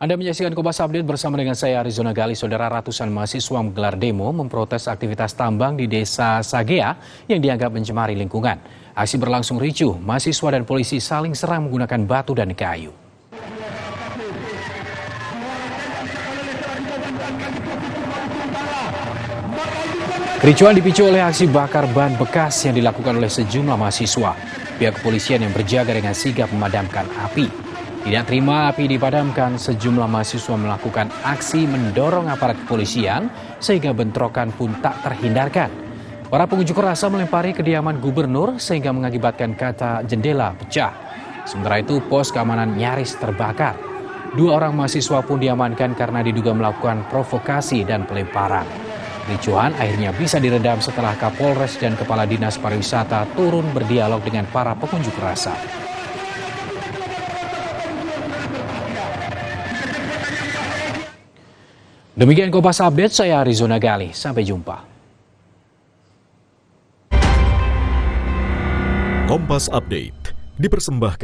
Anda menyaksikan Kompas Update bersama dengan saya Arizona Gali. Saudara, ratusan mahasiswa menggelar demo memprotes aktivitas tambang di Desa Sagea yang dianggap mencemari lingkungan. Aksi berlangsung ricuh, mahasiswa dan polisi saling serang menggunakan batu dan kayu. Kericuan dipicu oleh aksi bakar ban bekas yang dilakukan oleh sejumlah mahasiswa. Pihak kepolisian yang berjaga dengan sigap memadamkan api. Tidak terima api dipadamkan, sejumlah mahasiswa melakukan aksi mendorong aparat kepolisian sehingga bentrokan pun tak terhindarkan. Para pengunjuk rasa melempari kediaman gubernur sehingga mengakibatkan kaca jendela pecah. Sementara itu pos keamanan nyaris terbakar. 2 orang mahasiswa pun diamankan karena diduga melakukan provokasi dan pelemparan. Kericuhan akhirnya bisa diredam setelah Kapolres dan Kepala Dinas Pariwisata turun berdialog dengan para pengunjuk rasa. Demikian Kompas Update, saya Arizona Gali. Sampai jumpa. Kompas Update dipersembahkan